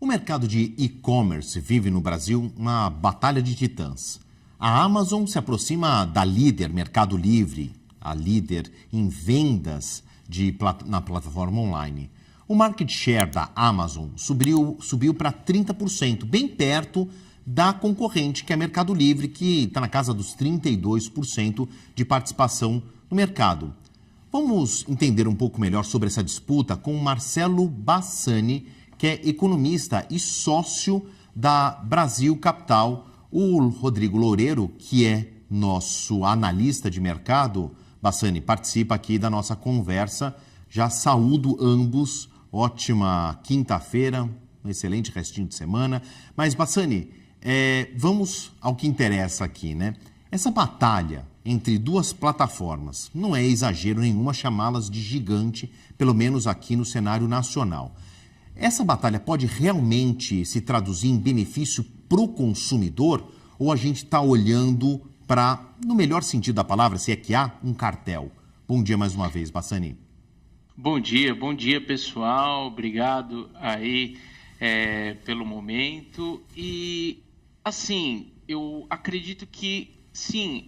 O mercado de e-commerce vive no Brasil uma batalha de titãs. A Amazon se aproxima da líder Mercado Livre, a líder em vendas na plataforma online. O market share da Amazon subiu para 30%, bem perto da concorrente, que é Mercado Livre, que está na casa dos 32% de participação no mercado. Vamos entender um pouco melhor sobre essa disputa com o Marcelo Bassani, que é economista e sócio da Brasil Capital. O Rodrigo Loureiro, que é nosso analista de mercado, Bassani, participa aqui da nossa conversa. Já saúdo ambos, ótima quinta-feira, um excelente restinho de semana. Mas, Bassani, vamos ao que interessa aqui, né? Essa batalha entre duas plataformas, não é exagero nenhuma chamá-las de gigante, pelo menos aqui no cenário nacional. Essa batalha pode realmente se traduzir em benefício para o consumidor ou a gente está olhando para, no melhor sentido da palavra, se é que há, um cartel? Bom dia mais uma vez, Bassani. Bom dia pessoal, obrigado aí pelo momento. E assim, eu acredito que sim,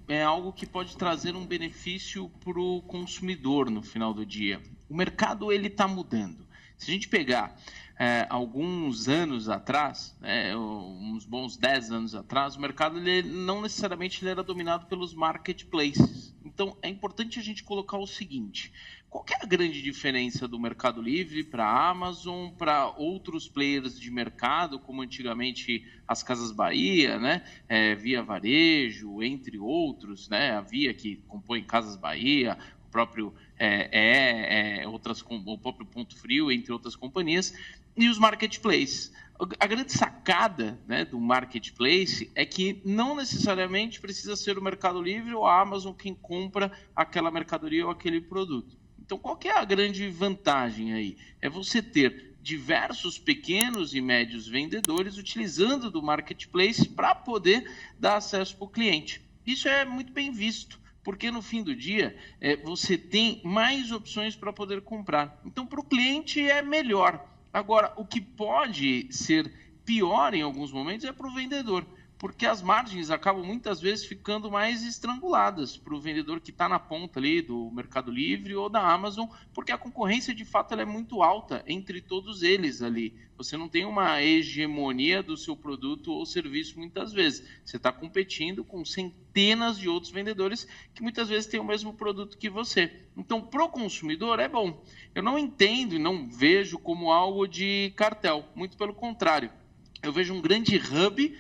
é algo que pode trazer um benefício para o consumidor no final do dia. O mercado ele está mudando. Se a gente pegar alguns anos atrás, uns bons 10 anos atrás, o mercado não necessariamente era dominado pelos marketplaces. Então, é importante a gente colocar o seguinte: qual que é a grande diferença do Mercado Livre para a Amazon, para outros players de mercado, como antigamente as Casas Bahia, né? Via Varejo, entre outros, né? A Via, que compõe Casas Bahia, o próprio o próprio Ponto Frio, entre outras companhias, e os marketplaces. A grande sacada, né, do marketplace é que não necessariamente precisa ser o Mercado Livre ou a Amazon quem compra aquela mercadoria ou aquele produto. Então, qual que é a grande vantagem aí? É você ter diversos pequenos e médios vendedores utilizando do marketplace para poder dar acesso para o cliente. Isso é muito bem visto, porque no fim do dia você tem mais opções para poder comprar. Então, para o cliente é melhor. Agora, o que pode ser pior em alguns momentos é para o vendedor, porque as margens acabam muitas vezes ficando mais estranguladas para o vendedor que está na ponta ali do Mercado Livre ou da Amazon, porque a concorrência de fato ela é muito alta entre todos eles ali. Você não tem uma hegemonia do seu produto ou serviço muitas vezes. Você está competindo com centenas de outros vendedores que muitas vezes têm o mesmo produto que você. Então, para o consumidor é bom. Eu não entendo e não vejo como algo de cartel, muito pelo contrário. Eu vejo um grande hub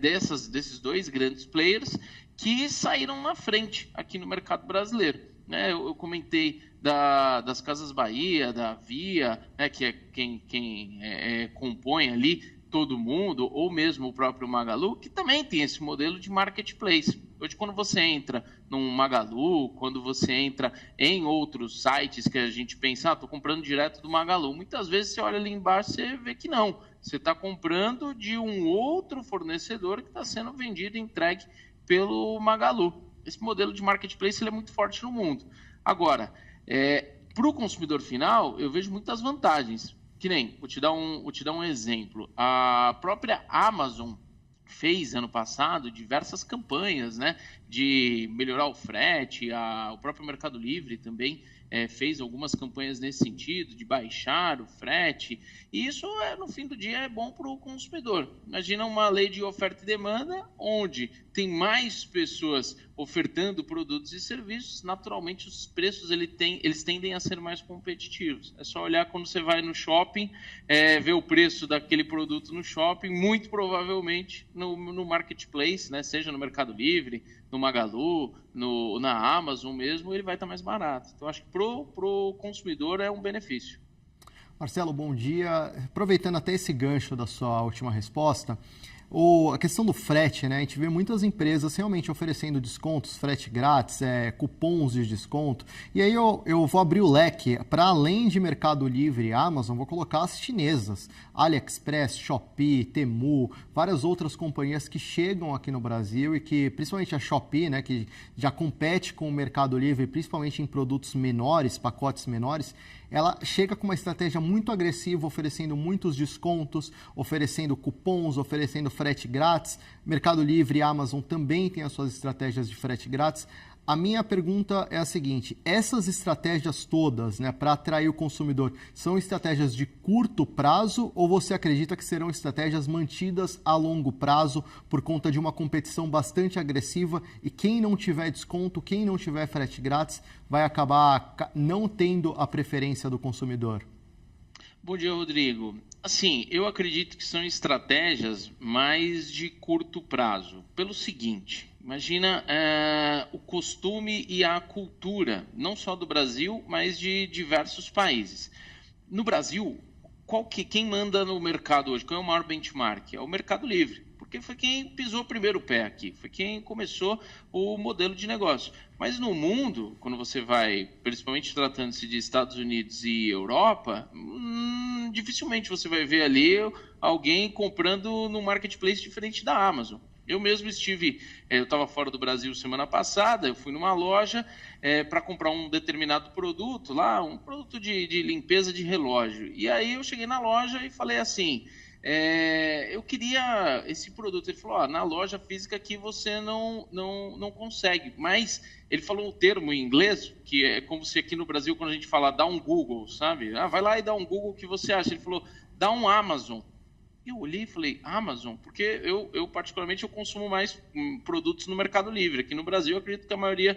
desses dois grandes players que saíram na frente aqui no mercado brasileiro. Né? Eu comentei das Casas Bahia, da Via, né, que é quem compõe ali todo mundo, ou mesmo o próprio Magalu, que também tem esse modelo de marketplace. Hoje, quando você entra num Magalu, quando você entra em outros sites que a gente pensa, estou comprando direto do Magalu, muitas vezes você olha ali embaixo e você vê que não. Você está comprando de um outro fornecedor que está sendo vendido e entregue pelo Magalu. Esse modelo de marketplace ele é muito forte no mundo. Agora, para o consumidor final, eu vejo muitas vantagens. Que nem, vou te dar um exemplo. A própria Amazon fez, ano passado, diversas campanhas, né, de melhorar o frete. O próprio Mercado Livre também fez algumas campanhas nesse sentido, de baixar o frete. E isso, no fim do dia, é bom para o consumidor. Imagina uma lei de oferta e demanda, onde tem mais pessoas ofertando produtos e serviços, naturalmente os preços eles tendem a ser mais competitivos. É só olhar quando você vai no shopping, ver o preço daquele produto no shopping, muito provavelmente no marketplace, né, seja no Mercado Livre, no Magalu, na Amazon mesmo, ele vai estar mais barato. Então, acho que pro consumidor é um benefício. Marcelo, bom dia. Aproveitando até esse gancho da sua última resposta, a questão do frete, né? A gente vê muitas empresas realmente oferecendo descontos, frete grátis, cupons de desconto. E aí eu vou abrir o leque. Para além de Mercado Livre e Amazon, vou colocar as chinesas. AliExpress, Shopee, Temu, várias outras companhias que chegam aqui no Brasil e que, principalmente a Shopee, né, que já compete com o Mercado Livre, principalmente em produtos menores, pacotes menores, ela chega com uma estratégia muito agressiva, oferecendo muitos descontos, oferecendo cupons, oferecendo frete grátis. Mercado Livre e Amazon também têm as suas estratégias de frete grátis. A minha pergunta é a seguinte: essas estratégias todas, né, para atrair o consumidor, são estratégias de curto prazo ou você acredita que serão estratégias mantidas a longo prazo por conta de uma competição bastante agressiva e quem não tiver desconto, quem não tiver frete grátis, vai acabar não tendo a preferência do consumidor? Bom dia, Rodrigo. Assim, eu acredito que são estratégias mais de curto prazo. Pelo seguinte, imagina o costume e a cultura, não só do Brasil, mas de diversos países. No Brasil, quem manda no mercado hoje? Qual é o maior benchmark? É o Mercado Livre, porque foi quem pisou primeiro o pé aqui, foi quem começou o modelo de negócio. Mas no mundo, quando você vai, principalmente tratando-se de Estados Unidos e Europa, dificilmente você vai ver ali alguém comprando no marketplace diferente da Amazon. Eu mesmo eu estava fora do Brasil semana passada, eu fui numa loja para comprar um determinado produto lá, um produto de limpeza de relógio. E aí eu cheguei na loja e falei assim, eu queria esse produto. Ele falou, na loja física aqui você não consegue, mas ele falou um termo em inglês, que é como se aqui no Brasil, quando a gente fala, dá um Google, sabe? Vai lá e dá um Google, o que você acha? Ele falou, dá um Amazon. Eu olhei e falei, Amazon? Porque eu particularmente, eu consumo mais produtos no Mercado Livre. Aqui no Brasil, eu acredito que a maioria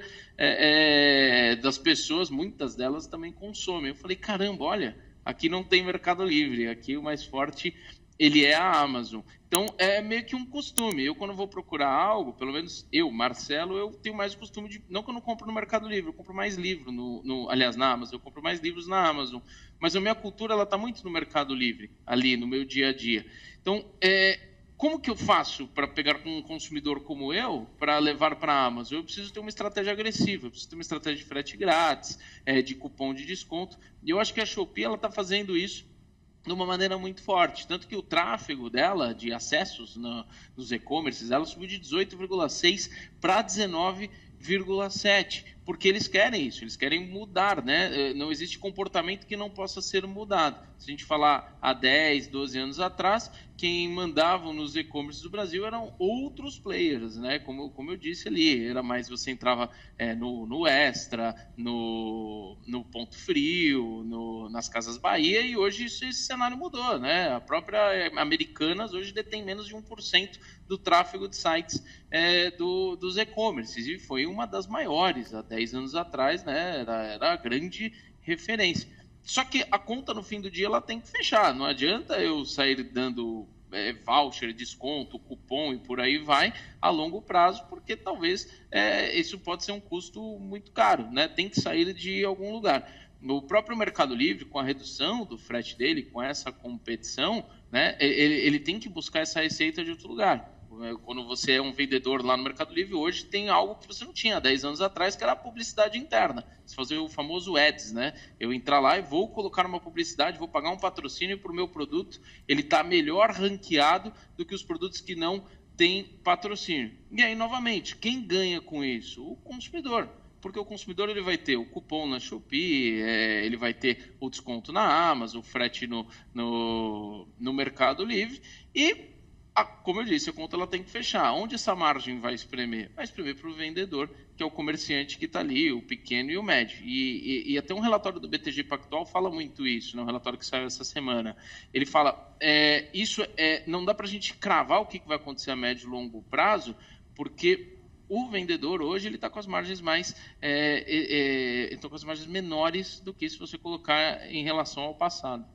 das pessoas, muitas delas também consomem. Eu falei, caramba, olha, aqui não tem Mercado Livre, aqui o mais forte, ele é a Amazon. Então, é meio que um costume. Eu, quando vou procurar algo, pelo menos eu, Marcelo, eu tenho mais o costume de... Não que eu não compro no Mercado Livre, eu compro mais livro, aliás, na Amazon, eu compro mais livros na Amazon. Mas a minha cultura, ela está muito no Mercado Livre, ali, no meu dia a dia. Então, como que eu faço para pegar um consumidor como eu, para levar para a Amazon? Eu preciso ter uma estratégia agressiva, eu preciso ter uma estratégia de frete grátis, de cupom de desconto. E eu acho que a Shopee está fazendo isso de uma maneira muito forte, tanto que o tráfego dela, de acessos nos e-commerces, ela subiu de 18,6 para 19,7, porque eles querem isso, eles querem mudar, né? Não existe comportamento que não possa ser mudado. Se a gente falar há 10, 12 anos atrás, quem mandavam nos e-commerces do Brasil eram outros players, né? Como eu disse ali, era mais você entrava no Extra, no Ponto Frio, nas Casas Bahia, e hoje esse cenário mudou, né? A própria Americanas hoje detém menos de 1% do tráfego de sites dos e-commerces, e foi uma das maiores há 10 anos atrás, né? Era a grande referência. Só que a conta, no fim do dia, ela tem que fechar. Não adianta eu sair dando voucher, desconto, cupom e por aí vai, a longo prazo, porque talvez isso pode ser um custo muito caro, né? Tem que sair de algum lugar. O próprio Mercado Livre, com a redução do frete dele, com essa competição, né, ele tem que buscar essa receita de outro lugar. Quando você é um vendedor lá no Mercado Livre, hoje tem algo que você não tinha há 10 anos atrás, que era a publicidade interna. Você fazer o famoso ads, né? Eu entrar lá e vou colocar uma publicidade, vou pagar um patrocínio para o meu produto, ele está melhor ranqueado do que os produtos que não têm patrocínio. E aí, novamente, quem ganha com isso? O consumidor. Porque o consumidor ele vai ter o cupom na Shopee, ele vai ter o desconto na Amazon, o frete no Mercado Livre e... como eu disse, a conta ela tem que fechar. Onde essa margem vai espremer? Vai espremer para o vendedor, que é o comerciante que está ali, o pequeno e o médio. E até um relatório do BTG Pactual fala muito isso, né? Um relatório que saiu essa semana. Ele fala, não dá para a gente cravar o que vai acontecer a médio e longo prazo, porque o vendedor hoje ele está com as margens com as margens menores do que se você colocar em relação ao passado.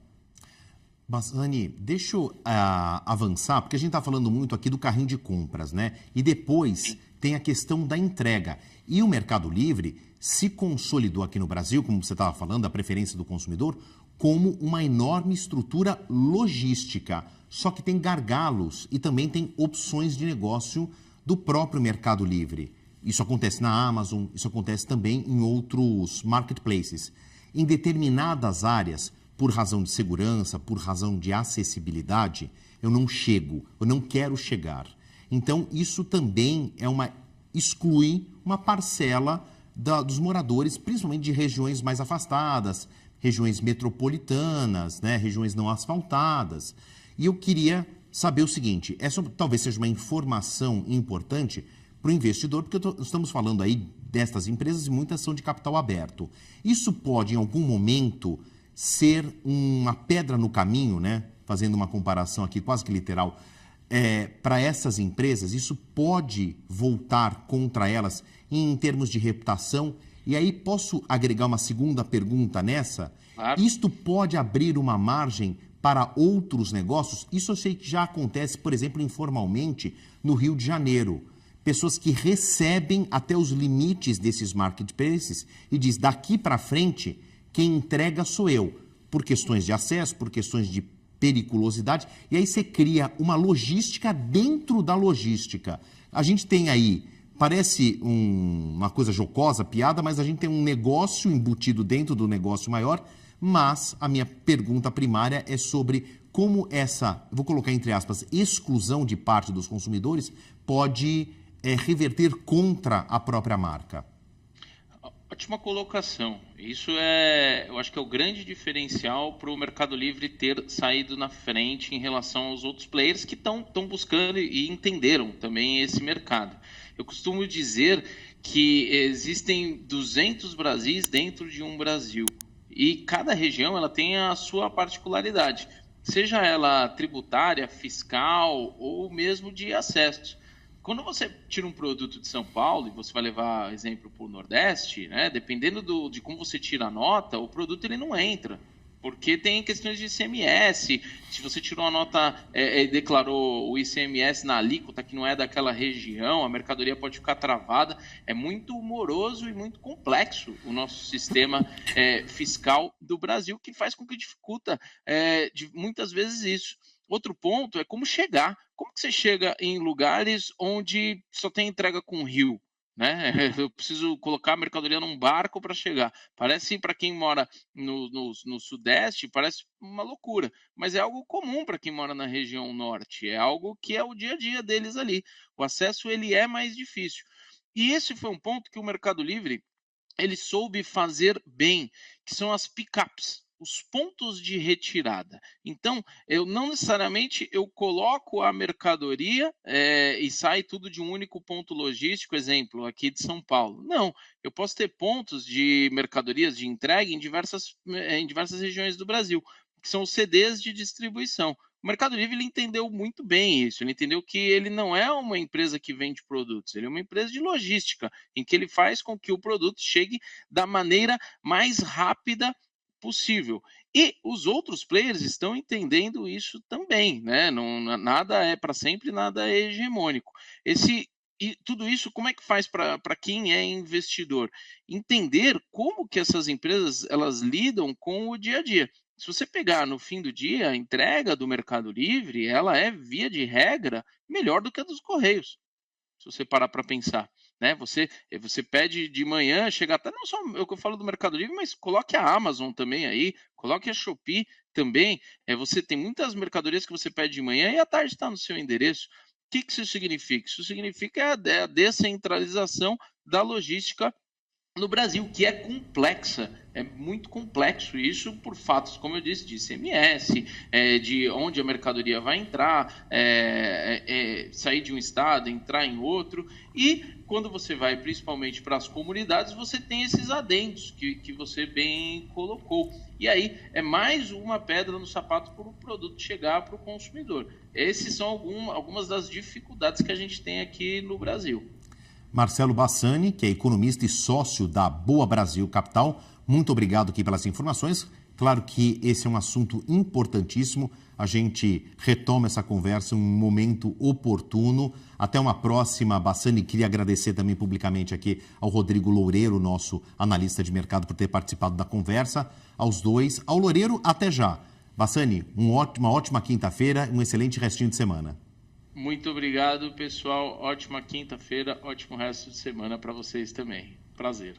Mas, Anny, deixa eu avançar, porque a gente está falando muito aqui do carrinho de compras, né? E depois tem a questão da entrega. E o Mercado Livre se consolidou aqui no Brasil, como você estava falando, a preferência do consumidor, como uma enorme estrutura logística. Só que tem gargalos e também tem opções de negócio do próprio Mercado Livre. Isso acontece na Amazon, isso acontece também em outros marketplaces. Em determinadas áreas, por razão de segurança, por razão de acessibilidade, eu não quero chegar. Então, isso também exclui uma parcela dos moradores, principalmente de regiões mais afastadas, regiões metropolitanas, né, regiões não asfaltadas. E eu queria saber o seguinte, essa talvez seja uma informação importante para o investidor, porque estamos falando aí destas empresas e muitas são de capital aberto. Isso pode, em algum momento, ser uma pedra no caminho, né? Fazendo uma comparação aqui quase que literal, para essas empresas, isso pode voltar contra elas em termos de reputação. E aí posso agregar uma segunda pergunta nessa? Claro. Isto pode abrir uma margem para outros negócios? Isso eu sei que já acontece, por exemplo, informalmente no Rio de Janeiro. Pessoas que recebem até os limites desses marketplaces e diz, daqui para frente, quem entrega sou eu, por questões de acesso, por questões de periculosidade. E aí você cria uma logística dentro da logística. A gente tem aí, parece uma coisa jocosa, piada, mas a gente tem um negócio embutido dentro do negócio maior. Mas a minha pergunta primária é sobre como essa, vou colocar entre aspas, exclusão de parte dos consumidores pode reverter contra a própria marca. Ótima colocação. Isso eu acho que é o grande diferencial para o Mercado Livre ter saído na frente em relação aos outros players que estão buscando e entenderam também esse mercado. Eu costumo dizer que existem 200 Brasis dentro de um Brasil. E cada região ela tem a sua particularidade, seja ela tributária, fiscal ou mesmo de acessos. Quando você tira um produto de São Paulo e você vai levar exemplo para o Nordeste, né, dependendo de como você tira a nota, o produto ele não entra. Porque tem questões de ICMS, se você tirou a nota e declarou o ICMS na alíquota que não é daquela região, a mercadoria pode ficar travada. É muito moroso e muito complexo o nosso sistema fiscal do Brasil, que faz com que dificulta muitas vezes isso. Outro ponto é como chegar. Como que você chega em lugares onde só tem entrega com rio? Né? Eu preciso colocar a mercadoria num barco para chegar. Parece, para quem mora no Sudeste, parece uma loucura, mas é algo comum para quem mora na região Norte, é algo que é o dia a dia deles ali. O acesso ele é mais difícil. E esse foi um ponto que o Mercado Livre ele soube fazer bem, que são as pickups, os pontos de retirada. Então, eu não necessariamente eu coloco a mercadoria e sai tudo de um único ponto logístico, exemplo, aqui de São Paulo. Não, eu posso ter pontos de mercadorias de entrega em diversas regiões do Brasil, que são os CDs de distribuição. O Mercado Livre ele entendeu muito bem isso, ele entendeu que ele não é uma empresa que vende produtos, ele é uma empresa de logística, em que ele faz com que o produto chegue da maneira mais rápida possível. E os outros players estão entendendo isso também, né? Nada é para sempre, nada é hegemônico. E tudo isso, como é que faz para quem é investidor? Entender como que essas empresas elas lidam com o dia a dia. Se você pegar no fim do dia, a entrega do Mercado Livre, ela é, via de regra, melhor do que a dos Correios. Se você parar para pensar, né? Você pede de manhã, chega até não só o que eu falo do Mercado Livre, mas coloque a Amazon também aí, coloque a Shopee também. Você tem muitas mercadorias que você pede de manhã e à tarde está no seu endereço. O que isso significa? Isso significa a descentralização da logística no Brasil, que é complexa, é muito complexo isso por fatos, como eu disse, de ICMS, de onde a mercadoria vai entrar, sair de um estado, entrar em outro, e quando você vai principalmente para as comunidades, você tem esses adendos que você bem colocou. E aí é mais uma pedra no sapato para o produto chegar para o consumidor. Essas são algumas das dificuldades que a gente tem aqui no Brasil. Marcelo Bassani, que é economista e sócio da Boa Brasil Capital, muito obrigado aqui pelas informações. Claro que esse é um assunto importantíssimo. A gente retoma essa conversa em um momento oportuno. Até uma próxima, Bassani. Queria agradecer também publicamente aqui ao Rodrigo Loureiro, nosso analista de mercado, por ter participado da conversa. Aos dois. Ao Loureiro, até já. Bassani, uma ótima quinta-feira e um excelente restinho de semana. Muito obrigado, pessoal. Ótima quinta-feira, ótimo resto de semana para vocês também. Prazer.